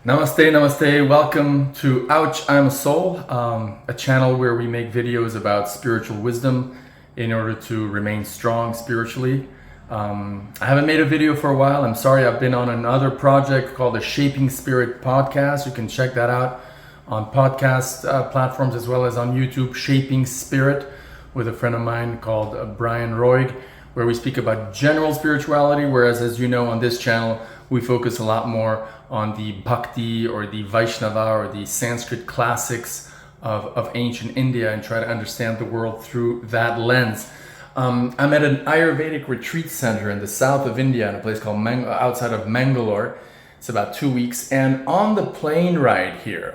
Namaste, namaste. Welcome to Ouch, I'm a Soul, a channel where we make videos about spiritual wisdom in order to remain strong spiritually. I haven't made a video for a while. I'm sorry. I've been on another project called the Shaping Spirit podcast. You can check that out on podcast platforms as well as on YouTube, Shaping Spirit, with a friend of mine called Brian Roig, where we speak about general spirituality, whereas, as you know, on this channel, we focus a lot more on the Bhakti or the Vaishnava or the Sanskrit classics of ancient India and try to understand the world through that lens. I'm at an Ayurvedic retreat center in the south of India in a place called outside of Mangalore. It's about 2 weeks. And on the plane ride here,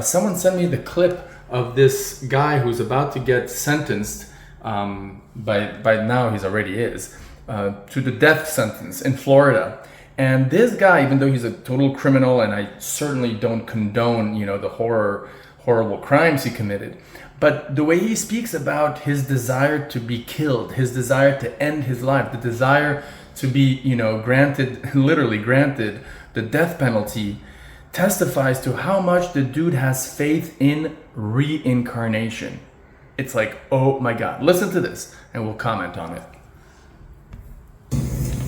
someone sent me the clip of this guy who's about to get sentenced, by now he already is, to the death sentence in Florida. And this guy, even though he's a total criminal, and I certainly don't condone, the horrible crimes he committed, but the way he speaks about his desire to be killed, his desire to end his life, the desire to be, literally granted the death penalty, testifies to how much the dude has faith in reincarnation. It's like, oh my God. Listen to this and we'll comment on it.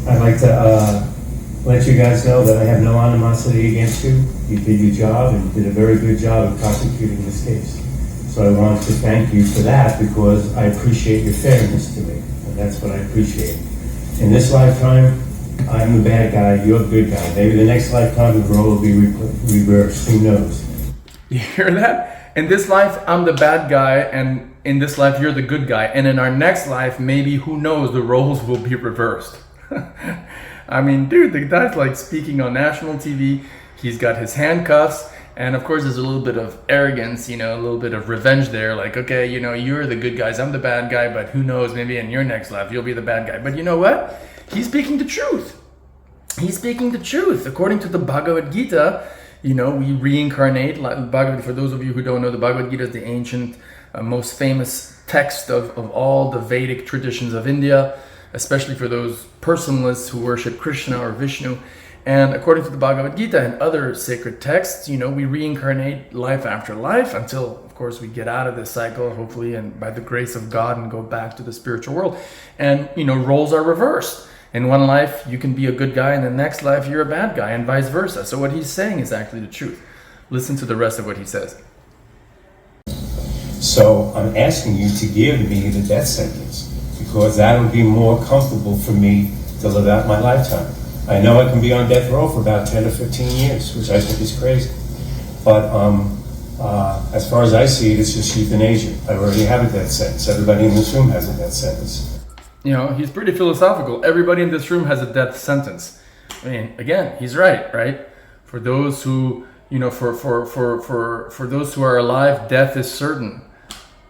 I'd like to let you guys know that I have no animosity against you. You did your job and did a very good job of prosecuting this case. So I wanted to thank you for that because I appreciate your fairness to me. And that's what I appreciate. In this lifetime, I'm the bad guy, you're the good guy. Maybe the next lifetime the role will be reversed. Who knows? You hear that? In this life, I'm the bad guy, and in this life, you're the good guy. And in our next life, maybe, who knows, the roles will be reversed. I mean, dude, the guy's like speaking on national TV. He's got his handcuffs. And of course, there's a little bit of arrogance, a little bit of revenge there. Like, okay, you're the good guys, I'm the bad guy, but who knows, maybe in your next life, you'll be the bad guy. But you know what? He's speaking the truth. He's speaking the truth. According to the Bhagavad Gita, we reincarnate. For those of you who don't know, the Bhagavad Gita is the ancient, most famous text of all the Vedic traditions of India, especially for those personalists who worship Krishna or Vishnu. And according to the Bhagavad Gita and other sacred texts, we reincarnate life after life until, of course, we get out of this cycle, hopefully, and by the grace of God, and go back to the spiritual world. And, roles are reversed. In one life, you can be a good guy, and in the next life, you're a bad guy, and vice versa. So what he's saying is actually the truth. Listen to the rest of what he says. So I'm asking you to give me the death sentence because that would be more comfortable for me to live out my lifetime. I know I can be on death row for about 10 or 15 years, which I think is crazy. But as far as I see it, it's just euthanasia. I already have a death sentence. Everybody in this room has a death sentence. He's pretty philosophical. Everybody in this room has a death sentence. I mean, again, he's right? For those who, for those who are alive, death is certain.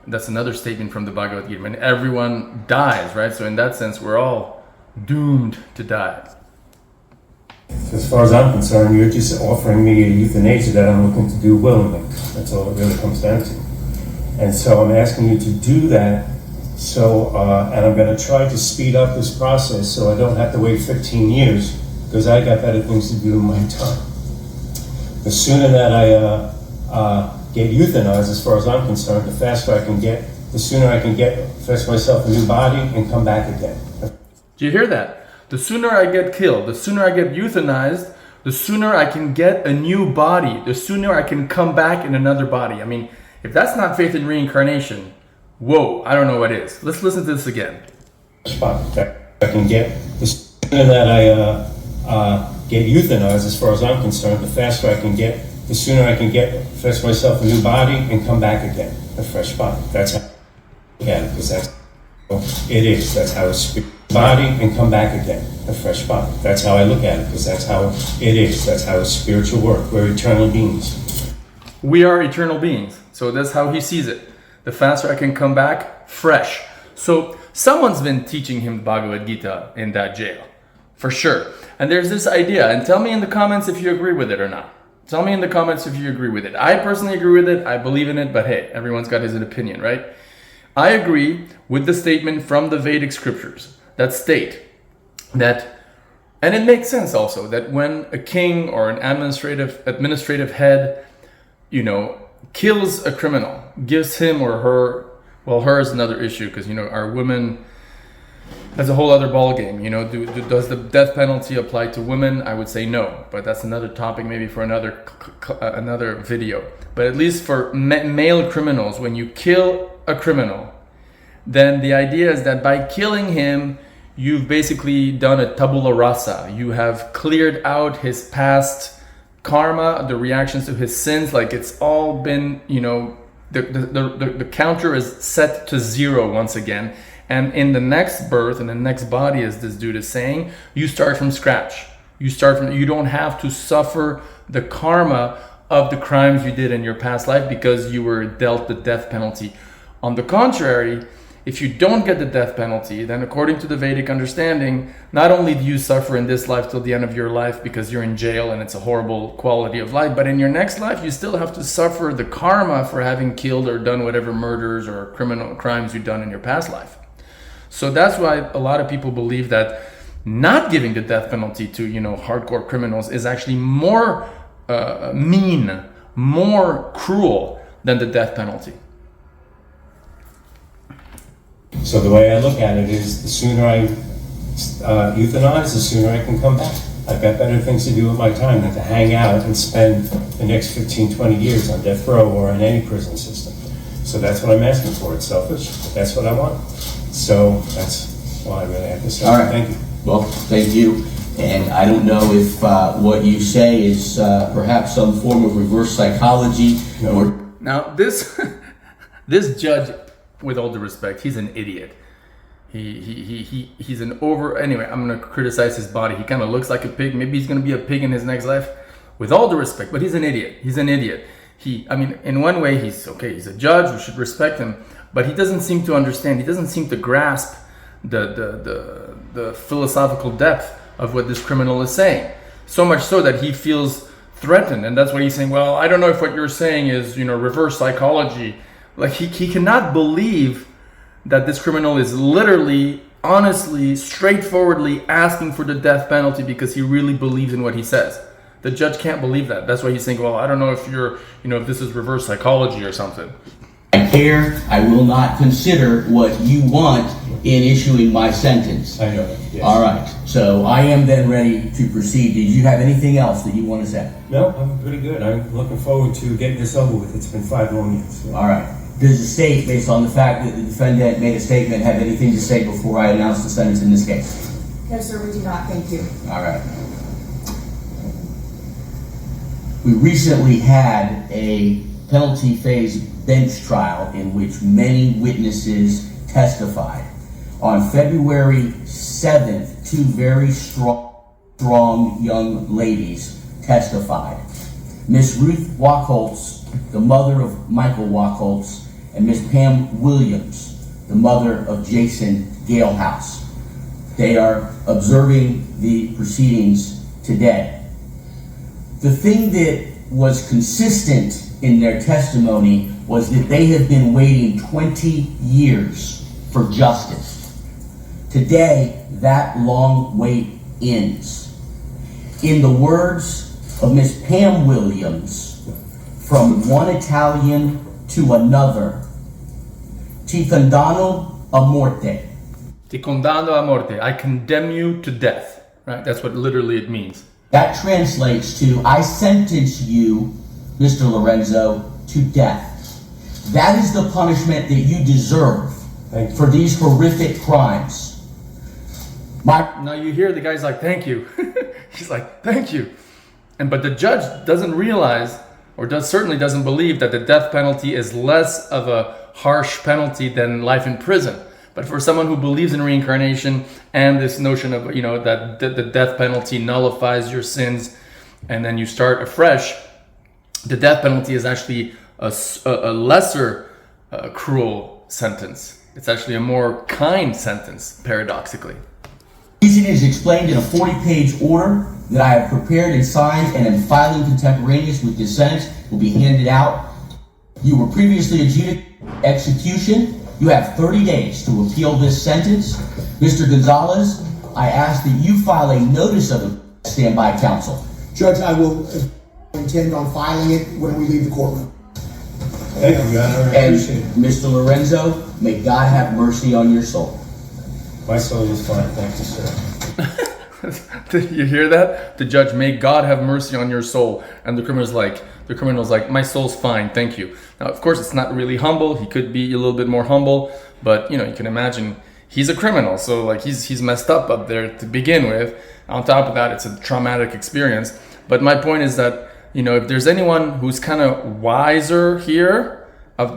That's another statement from the Bhagavad Gita. I mean, everyone dies, right? So in that sense, we're all doomed to die. As far as I'm concerned, you're just offering me a euthanasia that I'm looking to do willingly. That's all it really comes down to. And so I'm asking you to do that. So, and I'm going to try to speed up this process so I don't have to wait 15 years because I got better things to do in my time. The sooner that I get euthanized, as far as I'm concerned, the faster I can get, the sooner I can fetch myself a new body and come back again. Do you hear that? The sooner I get killed, the sooner I get euthanized, the sooner I can get a new body, the sooner I can come back in another body. I mean, if that's not faith in reincarnation, whoa, I don't know what is. Let's listen to this again. I can get, the sooner that I get euthanized, as far as I'm concerned, the faster I can get, the sooner I can fetch myself a new body and come back again, a fresh body. That's how I look at it, because that's how it is. That's how it's body and come back again, a fresh body. That's how I look at it, because that's how it is. That's how it's spiritual work. We're eternal beings. We are eternal beings. So that's how he sees it. The faster I can come back, fresh. So someone's been teaching him Bhagavad Gita in that jail, for sure. And there's this idea, and tell me in the comments if you agree with it or not. Tell me in the comments if you agree with it. I personally agree with it. I believe in it, but hey, everyone's got his opinion, right? I agree with the statement from the Vedic scriptures that state that And it makes sense also that when a king or an administrative head, kills a criminal, gives him or her, well, her is another issue because, our women, that's a whole other ballgame. Does the death penalty apply to women? I would say no, but that's another topic maybe for another video. But at least for male criminals, when you kill a criminal, then the idea is that by killing him, you've basically done a tabula rasa. You have cleared out his past karma, the reactions to his sins. Like it's all been, the counter is set to zero once again. And in the next birth, in the next body, as this dude is saying, you start from scratch. You don't have to suffer the karma of the crimes you did in your past life because you were dealt the death penalty. On the contrary, if you don't get the death penalty, then according to the Vedic understanding, not only do you suffer in this life till the end of your life because you're in jail and it's a horrible quality of life, but in your next life, you still have to suffer the karma for having killed or done whatever murders or criminal crimes you've done in your past life. So that's why a lot of people believe that not giving the death penalty to, hardcore criminals is actually more mean, more cruel than the death penalty. So the way I look at it is the sooner I euthanize, the sooner I can come back. I've got better things to do with my time than to hang out and spend the next 15, 20 years on death row or in any prison system. So that's what I'm asking for. It's selfish, but that's what I want. So that's why I really have to say. All right. Thank you. Well, thank you. And I don't know if what you say is perhaps some form of reverse psychology. No. Or Now, this judge, with all due respect, he's an idiot. He's an anyway, I'm going to criticize his body. He kind of looks like a pig. Maybe he's going to be a pig in his next life. With all due respect, but he's an idiot. He's an idiot. In one way, he's okay. He's a judge. We should respect him. But he doesn't seem to understand. He doesn't seem to grasp the philosophical depth of what this criminal is saying. So much so that he feels threatened, and that's why he's saying, "Well, I don't know if what you're saying is, reverse psychology." Like he cannot believe that this criminal is literally, honestly, straightforwardly asking for the death penalty because he really believes in what he says. The judge can't believe that. That's why he's saying, "Well, I don't know if if this is reverse psychology or something." I will not consider what you want in issuing my sentence. I know that. Yes. All right. So I am then ready to proceed. Did you have anything else that you want to say? No, I'm pretty good. I'm looking forward to getting this over with. It's been 5 long years. So. All right. Does the state, based on the fact that the defendant made a statement, have anything to say before I announce the sentence in this case? No, sir, we do not. Thank you. All right. We recently had a penalty phase bench trial in which many witnesses testified. On February 7th, 2 very strong young ladies testified. Miss Ruth Wachholz, the mother of Michael Wachholz, and Miss Pam Williams, the mother of Jason Galehouse. They are observing the proceedings today. The thing that was consistent in their testimony was that they have been waiting 20 years for justice. Today, that long wait ends. In the words of Miss Pam Williams, from one Italian to another, ti condanno a morte. Ti condanno a morte. I condemn you to death. Right? That's what literally it means. That translates to, I sentence you, Mr. Lorenzo, to death. That is the punishment that you deserve for these horrific crimes. Now you hear the guy's like, "Thank you." He's like, "Thank you." But the judge doesn't realize, or certainly doesn't believe, that the death penalty is less of a harsh penalty than life in prison. But for someone who believes in reincarnation and this notion of, that the death penalty nullifies your sins and then you start afresh, the death penalty is actually a lesser cruel sentence. It's actually a more kind sentence, paradoxically. The reason is explained in a 40-page order that I have prepared and signed and am filing contemporaneous with this sentence. Will be handed out. You were previously adjudicated execution. You have 30 days to appeal this sentence. Mr. Gonzalez, I ask that you file a notice of standby counsel. Judge, I will intend on filing it when we leave the courtroom. Thank you, Your Honor. I And appreciate it. Mr. Lorenzo, may God have mercy on your soul. My soul is fine, thank you, sir. Did you hear that? The judge, may God have mercy on your soul. And the criminal's like, my soul's fine, thank you. Now, of course, it's not really humble. He could be a little bit more humble, but you know, you can imagine he's a criminal. So like he's messed up there to begin with. On top of that, it's a traumatic experience. But my point is that, you know, if there's anyone who's kind of wiser here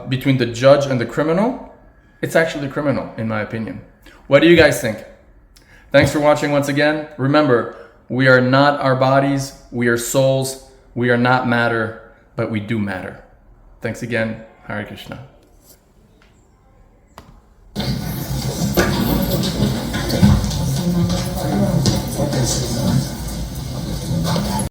between the judge and the criminal, it's actually the criminal, in my opinion. What do you guys think? Thanks for watching once again. Remember, we are not our bodies, we are souls, we are not matter, but we do matter. Thanks again. Hare Krishna.